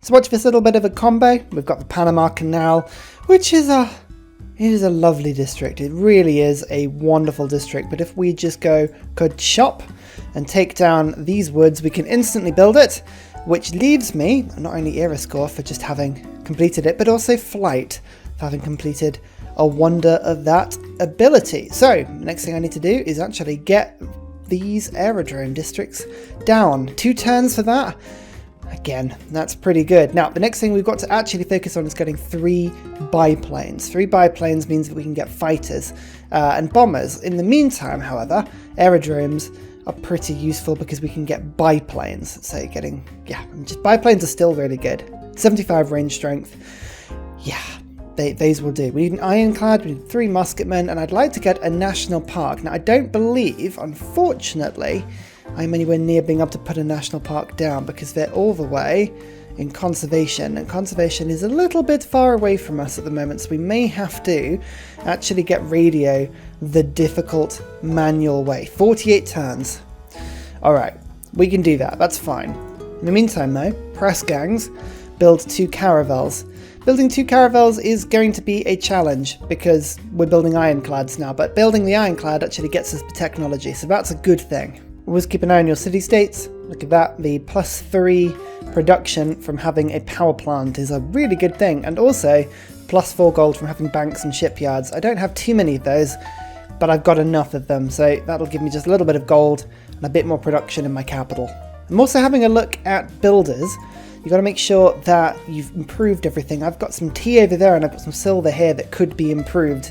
So watch this little bit of a combo. We've got the Panama Canal, which is it is a lovely district. It really is a wonderful district. But if we just go shop and take down these woods, we can instantly build it, which leaves me not only era score for just having completed it, but also flight for having completed a wonder of that ability. So next thing I need to do is actually get these aerodrome districts down. 2 turns for that. Again, that's pretty good. Now, the next thing we've got to actually focus on is getting 3 biplanes. 3 biplanes means that we can get fighters and bombers. In the meantime, however, aerodromes are pretty useful because we can get biplanes. So just biplanes are still really good. 75 range strength. Yeah, these will do. We need an ironclad, we need 3 musketmen, and I'd like to get a national park. Now, I don't believe, unfortunately, I'm anywhere near being able to put a national park down because they're all the way in conservation, and conservation is a little bit far away from us at the moment, so we may have to actually get radio the difficult manual way. 48 turns. Alright, we can do that, that's fine. In the meantime though, press gangs, build 2 caravels. Building 2 caravels is going to be a challenge because we're building ironclads now, but building the ironclad actually gets us the technology, so that's a good thing. Always keep an eye on your city-states. Look at that, the +3 production from having a power plant is a really good thing, and also +4 gold from having banks and shipyards. I don't have too many of those, but I've got enough of them, so that'll give me just a little bit of gold and a bit more production in my capital. I'm also having a look at builders. You've got to make sure that you've improved everything. I've got some tea over there and I've got some silver here that could be improved.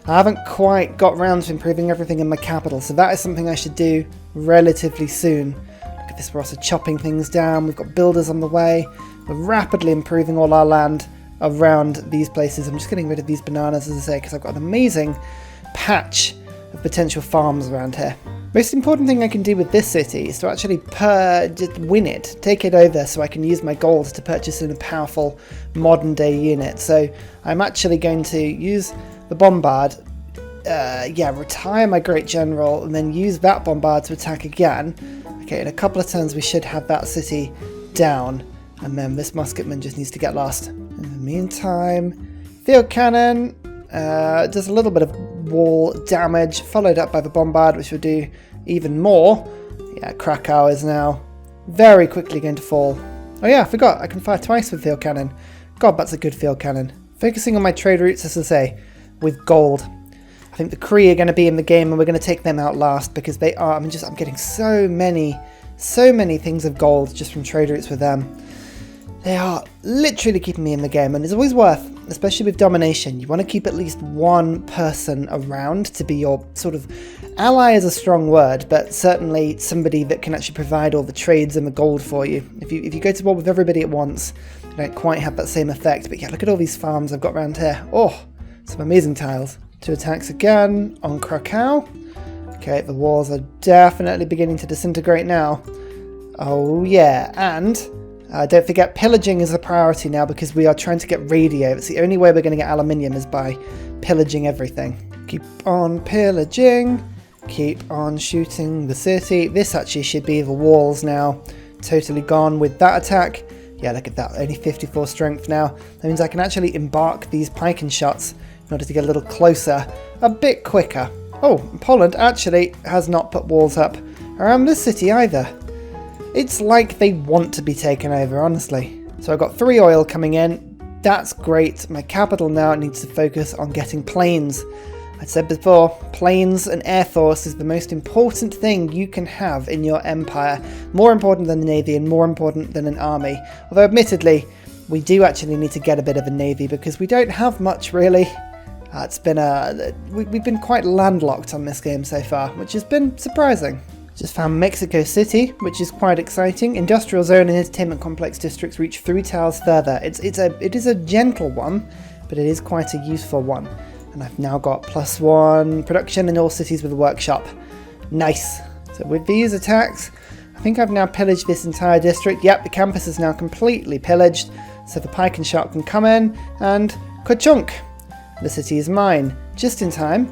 I haven't quite got round to improving everything in my capital, so that is something I should do relatively soon. Look at this, we're also chopping things down, we've got builders on the way, we're rapidly improving all our land around these places. I'm just getting rid of these bananas, as I say, because I've got an amazing patch of potential farms around here. Most important thing I can do with this city is to actually just win it, take it over so I can use my gold to purchase in a powerful modern day unit. So I'm actually going to use the bombard, retire my great general and then use that bombard to attack again. Okay, in a couple of turns we should have that city down, and then this musketman just needs to get lost. In the meantime, field cannon does a little bit of wall damage, followed up by the bombard, which will do even more. Yeah, Krakow is now very quickly going to fall. Oh yeah, I forgot, I can fire twice with field cannon. God, that's a good field cannon. Focusing on my trade routes, as I say, with gold. I think the Kree are going to be in the game and we're going to take them out last because they are, I'm getting so many things of gold just from trade routes with them. They are literally keeping me in the game, and it's always worth, especially with domination, you want to keep at least one person around to be your sort of ally is a strong word, but certainly somebody that can actually provide all the trades and the gold for you. If you go to war with everybody at once, you don't quite have that same effect. But yeah, look at all these farms I've got around here. Oh, some amazing tiles. 2 attacks again on Krakow. Okay, the walls are definitely beginning to disintegrate now. Oh yeah, and don't forget pillaging is a priority now because we are trying to get radio. It's the only way we're going to get aluminium is by pillaging everything. Keep on pillaging. Keep on shooting the city. This actually should be the walls now. Totally gone with that attack. Yeah, look at that. Only 54 strength now. That means I can actually embark these pike and shots in order to get a little closer, a bit quicker. Oh, Poland actually has not put walls up around this city either. It's like they want to be taken over, honestly. So I've got 3 oil coming in. That's great. My capital now needs to focus on getting planes. I said before, planes and air force is the most important thing you can have in your empire. More important than the navy and more important than an army. Although admittedly, we do actually need to get a bit of a navy because we don't have much really. It's been we've been quite landlocked on this game so far, which has been surprising. Just found Mexico City, which is quite exciting. Industrial zone and entertainment complex districts reach 3 tiles further. It is a gentle one, but it is quite a useful one. And I've now got +1 production in all cities with a workshop. Nice. So with these attacks, I think I've now pillaged this entire district. Yep, the campus is now completely pillaged. So the pike and shot can come in and ka-chunk. The city is mine, just in time,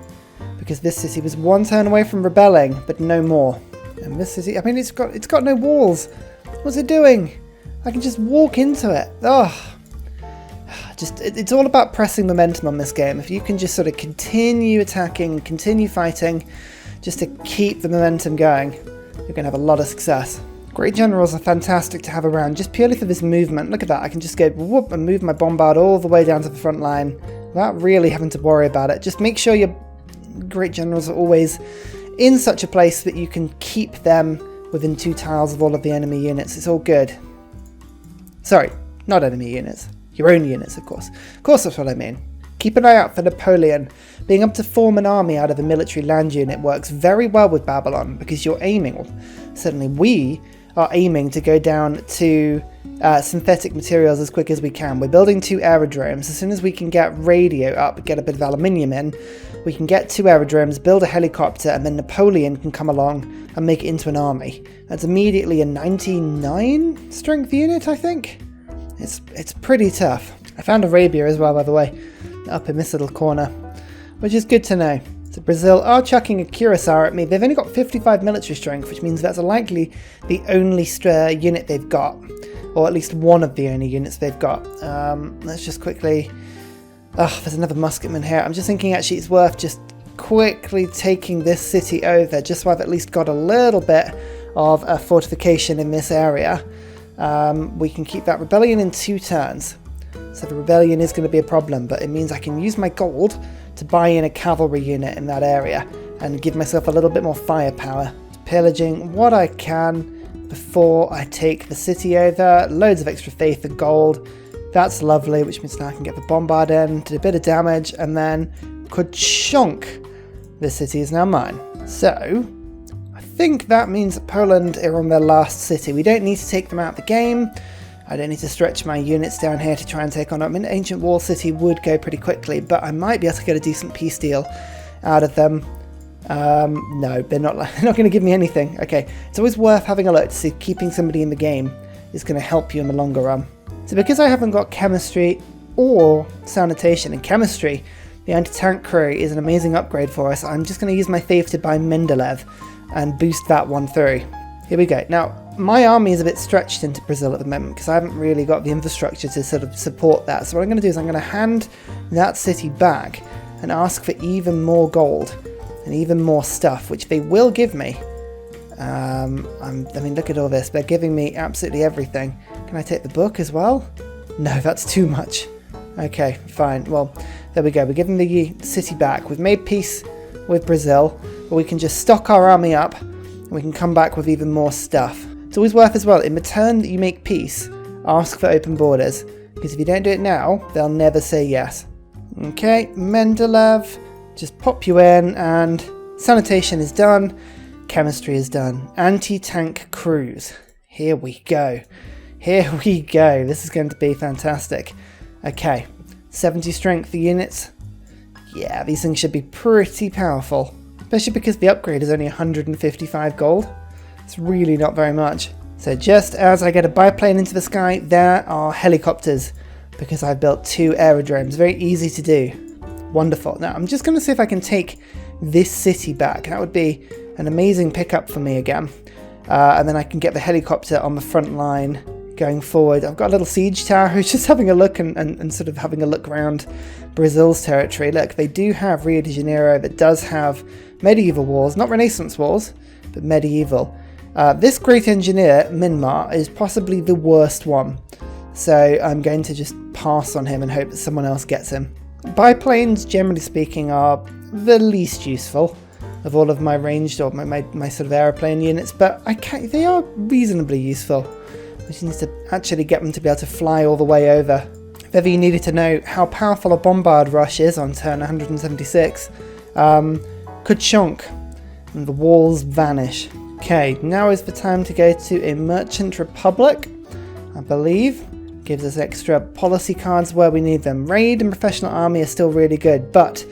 because this city was 1 turn away from rebelling, but no more. And this city, I mean, it's got no walls. What's it doing? I can just walk into it. Oh, it's all about pressing momentum on this game. If you can just sort of continue attacking, continue fighting, just to keep the momentum going, you're going to have a lot of success. Great generals are fantastic to have around just purely for this movement. Look at that, I can just go whoop and move my bombard all the way down to the front line without really having to worry about it. Just make sure your great generals are always in such a place that you can keep them within 2 tiles of all of the enemy units. It's all good. Sorry, not enemy units. Your own units, of course. Of course, that's what I mean. Keep an eye out for Napoleon. Being able to form an army out of a military land unit works very well with Babylon because you're aiming, or certainly we are aiming to go down to synthetic materials as quick as we can. We're building 2 aerodromes. As soon as we can get radio up, get a bit of aluminium in, we can get 2 aerodromes, build a helicopter, and then Napoleon can come along and make it into an army. That's immediately a 99 strength unit, I think. It's pretty tough. I found Arabia as well, by the way, up in this little corner, which is good to know. So Brazil are chucking a Curacao at me. They've only got 55 military strength, which means that's likely the only unit they've got, or at least one of the only units they've got. Let's just quickly... Oh, there's another musketman here. I'm just thinking actually it's worth just quickly taking this city over, just so I've at least got a little bit of a fortification in this area. We can keep that rebellion in 2 turns. So the rebellion is going to be a problem, but it means I can use my gold to buy in a cavalry unit in that area and give myself a little bit more firepower. Pillaging what I can before I take the city over. Loads of extra faith and gold. That's lovely, which means now I can get the bombard in, do a bit of damage, and then could chunk. This city is now mine. So I think that means that Poland are on their last city. We don't need to take them out of the game. I don't need to stretch my units down here to try and take on them. I mean, Ancient Wall City would go pretty quickly, but I might be able to get a decent peace deal out of them. No, they're not going to give me anything. Okay, it's always worth having a look to see if keeping somebody in the game is going to help you in the longer run. So because I haven't got chemistry or sanitation, and chemistry, the anti-tank crew is an amazing upgrade for us. I'm just going to use my faith to buy Mendeleev and boost that one through. Here we go. Now, my army is a bit stretched into Brazil at the moment because I haven't really got the infrastructure to sort of support that. So what I'm going to do is I'm going to hand that city back and ask for even more gold and even more stuff, which they will give me. I mean, look at all this. They're giving me absolutely everything. Can I take the book as well? No, that's too much. Okay, fine. Well, there we go. We're giving the city back. We've made peace with Brazil, but we can just stock our army up and we can come back with even more stuff. It's always worth as well, in the turn that you make peace, ask for open borders, because if you don't do it now, they'll never say yes. Okay, Mendeleev, just pop you in, and sanitation is done, chemistry is done. Anti-tank crews. Here we go. Here we go. This is going to be fantastic. Okay, 70 strength units. Yeah, these things should be pretty powerful, especially because the upgrade is only 155 gold. It's really not very much. So just as I get a biplane into the sky, there are helicopters because I've built 2 aerodromes. Very easy to do. Wonderful. Now I'm just going to see if I can take this city back. That would be an amazing pickup for me again. And then I can get the helicopter on the front line going forward. I've got a little siege tower who's just having a look and sort of having a look around Brazil's territory. Look, they do have Rio de Janeiro that does have medieval walls, not Renaissance walls, but medieval. This great engineer, Minmar, is possibly the worst one, so I'm going to just pass on him and hope that someone else gets him. Biplanes, generally speaking, are the least useful of all of my ranged or my sort of aeroplane units, but they are reasonably useful. I just need to actually get them to be able to fly all the way over. If ever you needed to know how powerful a bombard rush is on turn 176, could chunk, and the walls vanish. Okay, now is the time to go to a Merchant Republic, I believe. Gives us extra policy cards where we need them. Raid and Professional Army are still really good, but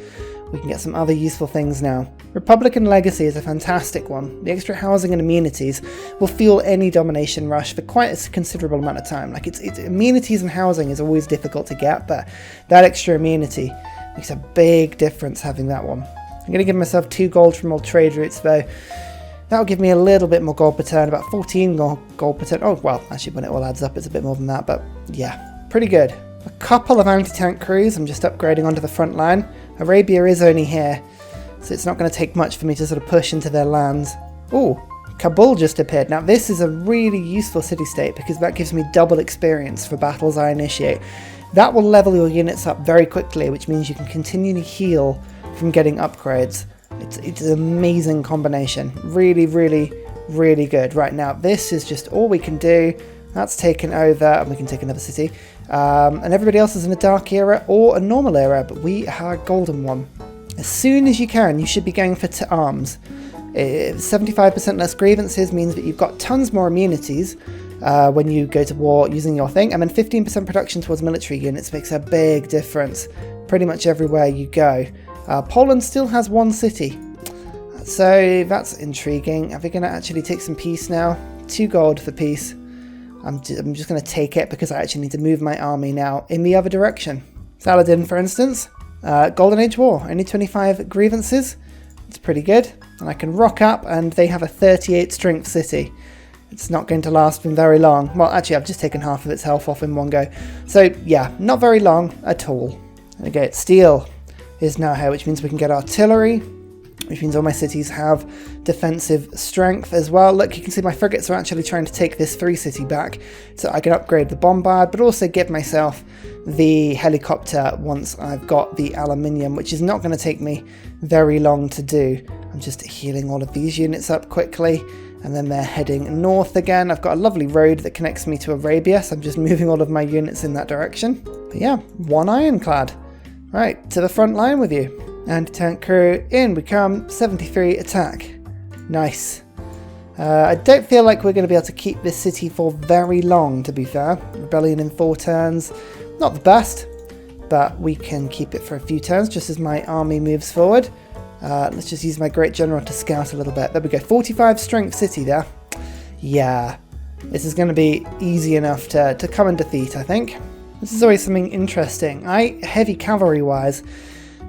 we can get some other useful things now. Republican Legacy is a fantastic one. The extra housing and amenities will fuel any domination rush for quite a considerable amount of time. Like it's amenities and housing is always difficult to get, but that extra amenity makes a big difference having that one. I'm going to give myself 2 gold from all trade routes though. That'll give me a little bit more gold per turn, about 14 gold per turn. Oh, well, actually, when it all adds up, it's a bit more than that, but yeah, pretty good. A couple of anti-tank crews I'm just upgrading onto the front line. Arabia is only here, so it's not going to take much for me to sort of push into their lands. Oh, Kabul just appeared. Now, this is a really useful city-state because that gives me double experience for battles I initiate. That will level your units up very quickly, which means you can continue to heal from getting upgrades. It's an amazing combination. Really, really, really good. Right now, this is just all we can do. That's taken over, and we can take another city. And everybody else is in a dark era or a normal era, but we are a golden one. As soon as you can, you should be going for arms. 75% less grievances means that you've got tons more immunities when you go to war using your thing, and then 15% production towards military units makes a big difference pretty much everywhere you go. Poland still has one city, so that's intriguing. Are we going to actually take some peace now? 2 gold for peace. I'm just going to take it because I actually need to move my army now in the other direction. Saladin, for instance, Golden Age War, only 25 grievances. It's pretty good, and I can rock up, and they have a 38 strength city. It's not going to last them very long. Well, actually, I've just taken half of its health off in one go. So, yeah, not very long at all. Okay, steel is now here, which means we can get artillery, which means all my cities have defensive strength as well. Look, you can see my frigates are actually trying to take this 3 city back, so I can upgrade the bombard, but also give myself the helicopter once I've got the aluminium, which is not going to take me very long to do. I'm just healing all of these units up quickly, and then they're heading north again. I've got a lovely road that connects me to Arabia, so I'm just moving all of my units in that direction. But yeah, 1 ironclad. Right, to the front line with you. Anti-tank crew, in we come, 73 attack. Nice. I don't feel like we're going to be able to keep this city for very long, to be fair. Rebellion in 4 turns. Not the best, but we can keep it for a few turns just as my army moves forward. Let's just use my great general to scout a little bit. There we go, 45 strength city there. Yeah, this is going to be easy enough to come and defeat, I think. This is always something interesting. Heavy cavalry-wise,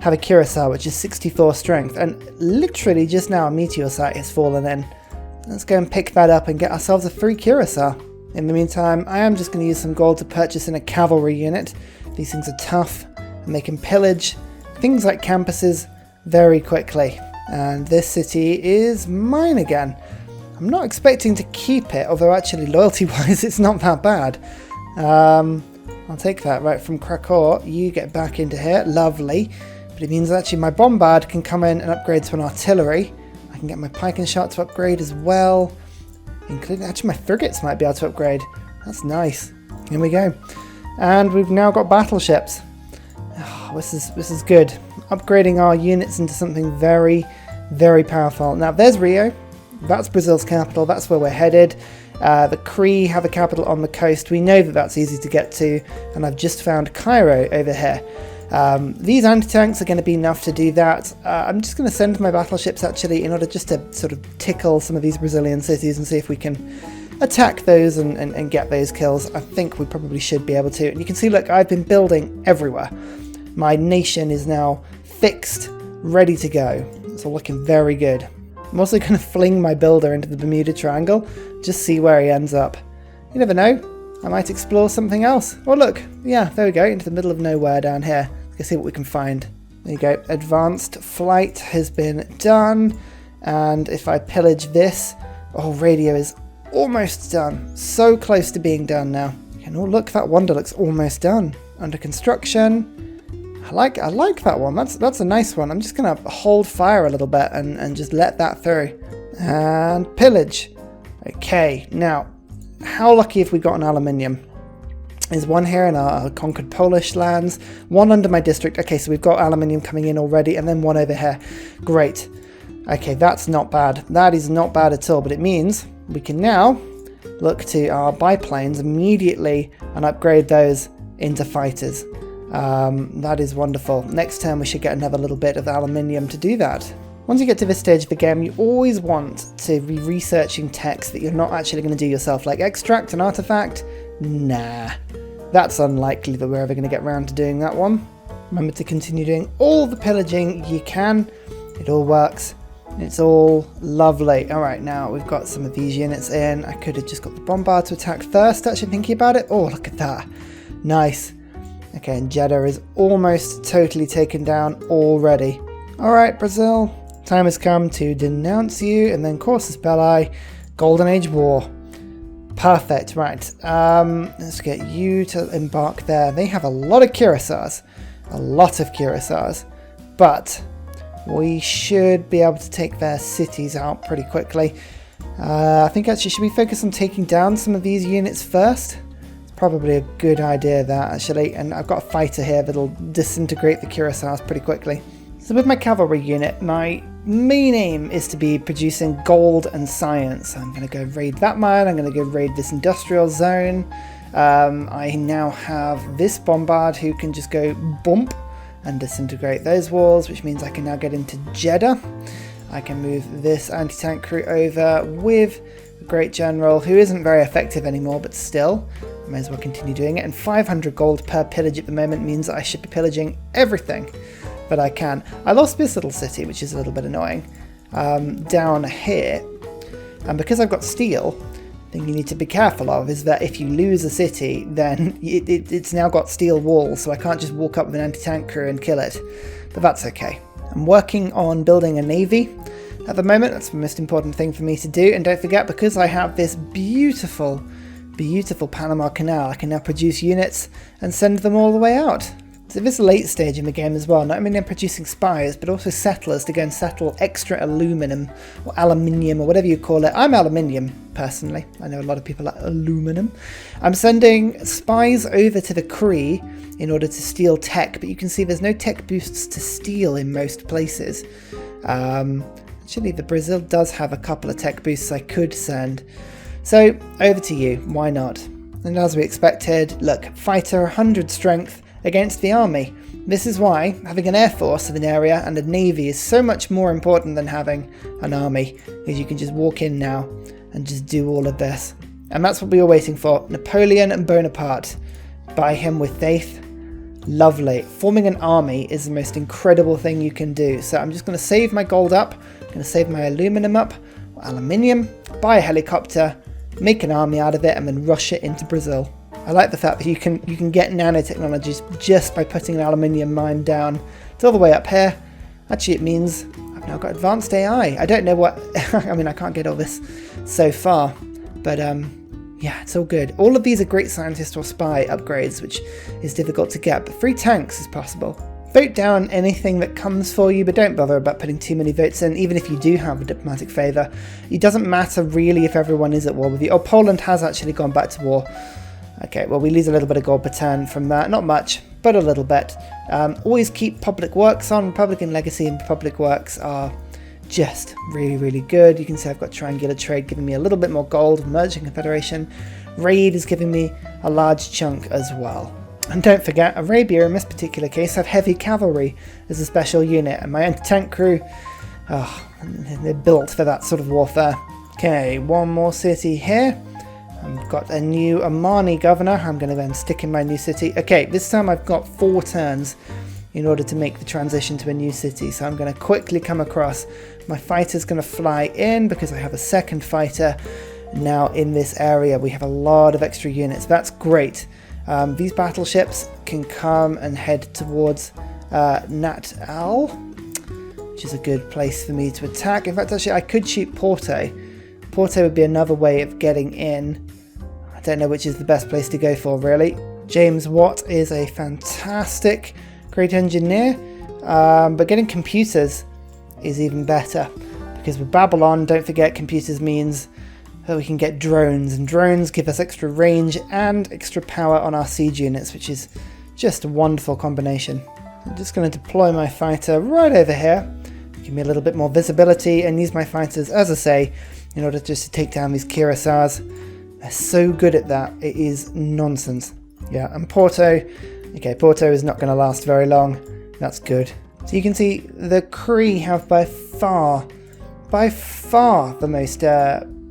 have a Curacao, which is 64 strength, and literally just now a meteor site has fallen in. Let's go and pick that up and get ourselves a free Curacao. In the meantime, I am just going to use some gold to purchase in a cavalry unit. These things are tough, and they can pillage things like campuses very quickly. And this city is mine again. I'm not expecting to keep it, although actually loyalty-wise it's not that bad. I'll take that. Right, from Krakow, you get back into here. Lovely. But it means actually my bombard can come in and upgrade to an artillery. I can get my pike and shot to upgrade as well. Including, actually my frigates might be able to upgrade. That's nice. Here we go. And we've now got battleships. Oh, this is good. Upgrading our units into something very, very powerful. Now there's Rio. That's Brazil's capital. That's where we're headed. The Cree have a capital on the coast. We know that that's easy to get to, and I've just found Cairo over here. These anti-tanks are going to be enough to do that. I'm just going to send my battleships actually in order just to sort of tickle some of these Brazilian cities and see if we can attack those and get those kills. I think we probably should be able to. And you can see, look, I've been building everywhere. My nation is now fixed, ready to go. It's all looking very good. I'm also going to fling my builder into the Bermuda Triangle, just see where he ends up. You never know, I might explore something else. Oh look, yeah, there we go, into the middle of nowhere down here. Let's see what we can find. There you go, advanced flight has been done, and if I pillage this, oh, radio is almost done. So close to being done now. And oh look, that wonder looks almost done. Under construction. I like that one. That's a nice one. I'm just gonna hold fire a little bit and just let that through. And pillage. Okay, now how lucky have we got an aluminium? There's one here in our conquered Polish lands, one under my district. Okay, so we've got aluminium coming in already, and then one over here. Great. Okay, that's not bad. That is not bad at all, but it means we can now look to our biplanes immediately and upgrade those into fighters. That is wonderful. Next turn we should get another little bit of aluminium to do that. Once you get to this stage of the game, you always want to be researching text that you're not actually going to do yourself, like extract an artifact. Nah, that's unlikely that we're ever going to get around to doing that one. Remember to continue doing all the pillaging you can. It all works It's all lovely. All right, now we've got some of these units in. I could have just got the bombard to attack first, actually thinking about it. Oh, look at that. Nice. Okay, and Jeddah is almost totally taken down already. All right, Brazil. Time has come to denounce you, and then Casus Belli, Golden Age War. Perfect, right. Let's get you to embark there. They have a lot of cuirassiers. A lot of cuirassiers. But we should be able to take their cities out pretty quickly. I think actually should we focus on taking down some of these units first? It's probably a good idea that actually. And I've got a fighter here that'll disintegrate the cuirassiers pretty quickly. So with my cavalry unit, my main aim is to be producing gold and science. I'm going to go raid that mine, I'm going to go raid this industrial zone. I now have this bombard who can just go bump and disintegrate those walls, which means I can now get into Jeddah. I can move this anti-tank crew over with the Great General, who isn't very effective anymore, but still, I may as well continue doing it. And 500 gold per pillage at the moment means that I should be pillaging everything that I can. I lost this little city, which is a little bit annoying, down here. And because I've got steel, the thing you need to be careful of is that if you lose a city, then it's now got steel walls, so I can't just walk up with an anti-tank crew and kill it. But that's okay. I'm working on building a navy at the moment. That's the most important thing for me to do. And don't forget, because I have this beautiful, beautiful Panama Canal, I can now produce units and send them all the way out. So this late stage in the game as well, not only I'm producing spies, but also settlers to go and settle extra aluminum, or aluminium, or whatever you call it. I'm aluminium, personally. I know a lot of people like aluminum. I'm sending spies over to the Cree in order to steal tech, but you can see there's no tech boosts to steal in most places. Actually, the Brazil does have a couple of tech boosts I could send. So, over to you. Why not? And as we expected, look, fighter 100 strength, against the army. This is why having an air force of an area and a navy is so much more important than having an army, because you can just walk in now and just do all of this. And that's what we were waiting for. Napoleon and Bonaparte. Buy him with faith. Lovely. Forming an army is the most incredible thing you can do. So I'm just going to save my gold up. I'm going to save my aluminum up, or aluminium, buy a helicopter, make an army out of it, and then rush it into Brazil. I like the fact that you can get nanotechnologies just by putting an aluminium mine down. It's all the way up here. Actually, it means I've now got advanced AI. I don't know what... I mean, I can't get all this so far. But, yeah, it's all good. All of these are great scientist or spy upgrades, which is difficult to get. But 3 tanks is possible. Vote down anything that comes for you, but don't bother about putting too many votes in, even if you do have a diplomatic favour. It doesn't matter really if everyone is at war with you. Oh, Poland has actually gone back to war. Okay, well, we lose a little bit of gold per turn from that. Not much, but a little bit. Always keep public works on. Republican Legacy and public works are just really, really good. You can see I've got triangular trade giving me a little bit more gold. Merging Confederation. Raid is giving me a large chunk as well. And don't forget, Arabia in this particular case have heavy cavalry as a special unit. And my anti-tank crew, they're built for that sort of warfare. Okay, one more city here. I've got a new Omani governor. I'm going to then stick in my new city. Okay, this time I've got 4 turns in order to make the transition to a new city. So I'm going to quickly come across. My fighter's going to fly in because I have a second fighter now in this area. We have a lot of extra units. That's great. These battleships can come and head towards Natal, which is a good place for me to attack. In fact, actually, I could shoot Porto. Porto would be another way of getting in. I don't know which is the best place to go for, really. James Watt is a fantastic great engineer, but getting computers is even better, because with Babylon, don't forget, computers means that we can get drones, and drones give us extra range and extra power on our siege units, which is just a wonderful combination. I'm just going to deploy my fighter right over here, give me a little bit more visibility, and use my fighters, as I say, in order just to take down these cuirassiers. They're so good at that, it is nonsense. Yeah, and Porto, okay, Porto is not going to last very long. That's good. So you can see the Cree have by far the most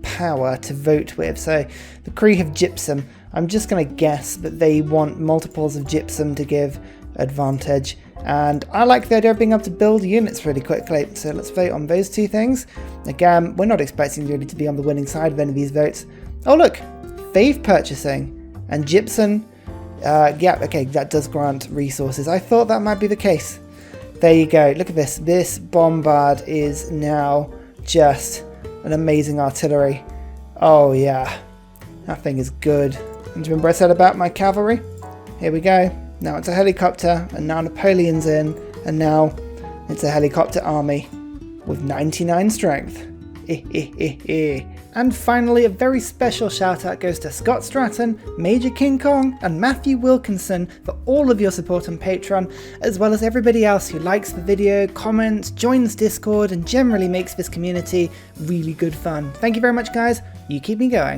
power to vote with. So the Cree have gypsum. I'm just going to guess that they want multiples of gypsum to give advantage. And I like the idea of being able to build units really quickly. So let's vote on those two things. Again, we're not expecting really to be on the winning side of any of these votes. Oh look, faith purchasing and gypsum. Yeah, okay, that does grant resources. I thought that might be the case. There you go. Look at this. This bombard is now just an amazing artillery. Oh yeah, that thing is good. And do you remember I said about my cavalry? Here we go. Now it's a helicopter, and now Napoleon's in, and now it's a helicopter army with 99 strength. And finally, a very special shout out goes to Scott Stratton, Major King Kong, and Matthew Wilkinson for all of your support on Patreon, as well as everybody else who likes the video, comments, joins Discord, and generally makes this community really good fun. Thank you very much, guys. You keep me going.